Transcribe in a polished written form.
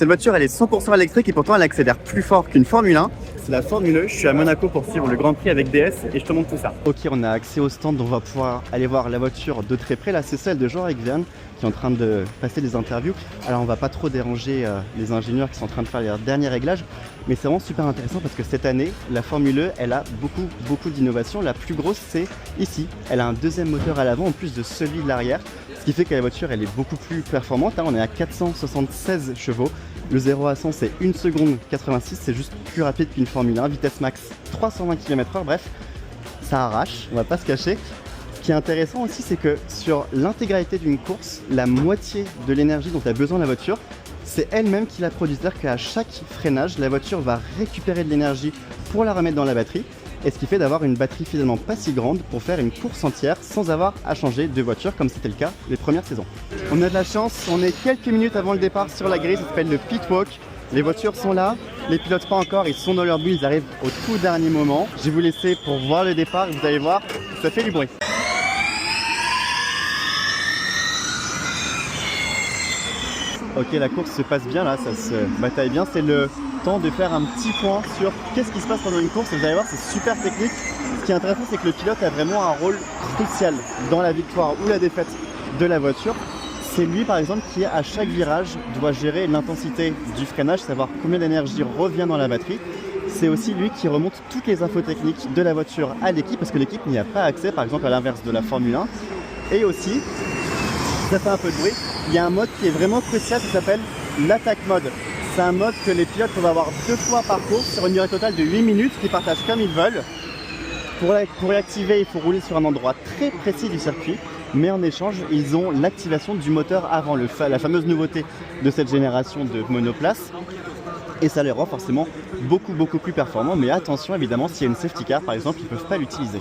Cette voiture, elle est 100% électrique et pourtant elle accélère plus fort qu'une Formule 1. C'est la Formule E. Je suis à Monaco pour suivre le Grand Prix avec DS et je te montre tout ça. Ok, on a accès au stand, on va pouvoir aller voir la voiture de très près. Là, c'est celle de Jean-Eric Vergne qui est en train de passer des interviews. Alors, on va pas trop déranger les ingénieurs qui sont en train de faire les derniers réglages, mais c'est vraiment super intéressant parce que cette année, la Formule E, elle a beaucoup d'innovations. La plus grosse, c'est ici. Elle a un deuxième moteur à l'avant en plus de celui de l'arrière, ce qui fait que la voiture, elle est beaucoup plus performante. On est à 476 chevaux. Le 0 à 100 c'est 1 seconde 86, c'est juste plus rapide qu'une Formule 1, vitesse max 320 km/h, bref, ça arrache, on va pas se cacher. Ce qui est intéressant aussi, c'est que sur l'intégralité d'une course, la moitié de l'énergie dont a besoin la voiture, c'est elle-même qui la produit, c'est-à-dire qu'à chaque freinage, la voiture va récupérer de l'énergie pour la remettre dans la batterie, et ce qui fait d'avoir une batterie finalement pas si grande pour faire une course entière sans avoir à changer de voiture comme c'était le cas les premières saisons. On a de la chance, on est quelques minutes avant le départ sur la grille, ça s'appelle le pit walk. Les voitures sont là, les pilotes pas encore, ils sont dans leur bulle, ils arrivent au tout dernier moment. Je vais vous laisser pour voir le départ, vous allez voir, ça fait du bruit. Ok, la course se passe bien là, ça se bataille bien. C'est le temps de faire un petit point sur qu'est-ce qui se passe pendant une course. Et vous allez voir, c'est super technique. Ce qui est intéressant, c'est que le pilote a vraiment un rôle crucial dans la victoire ou la défaite de la voiture. C'est lui, par exemple, qui à chaque virage doit gérer l'intensité du freinage, savoir combien d'énergie revient dans la batterie. C'est aussi lui qui remonte toutes les infos techniques de la voiture à l'équipe, parce que l'équipe n'y a pas accès, par exemple à l'inverse de la Formule 1. Et aussi, ça fait un peu de bruit, il y a un mode qui est vraiment crucial, ça s'appelle l'attaque mode. C'est un mode que les pilotes peuvent avoir 2 fois par course sur une durée totale de 8 minutes, qu'ils partagent comme ils veulent. Pour l'activer, il faut rouler sur un endroit très précis du circuit, mais en échange, ils ont l'activation du moteur avant, la fameuse nouveauté de cette génération de monoplace. Et ça les rend forcément beaucoup plus performants, mais attention évidemment, s'il y a une safety car par exemple, ils ne peuvent pas l'utiliser.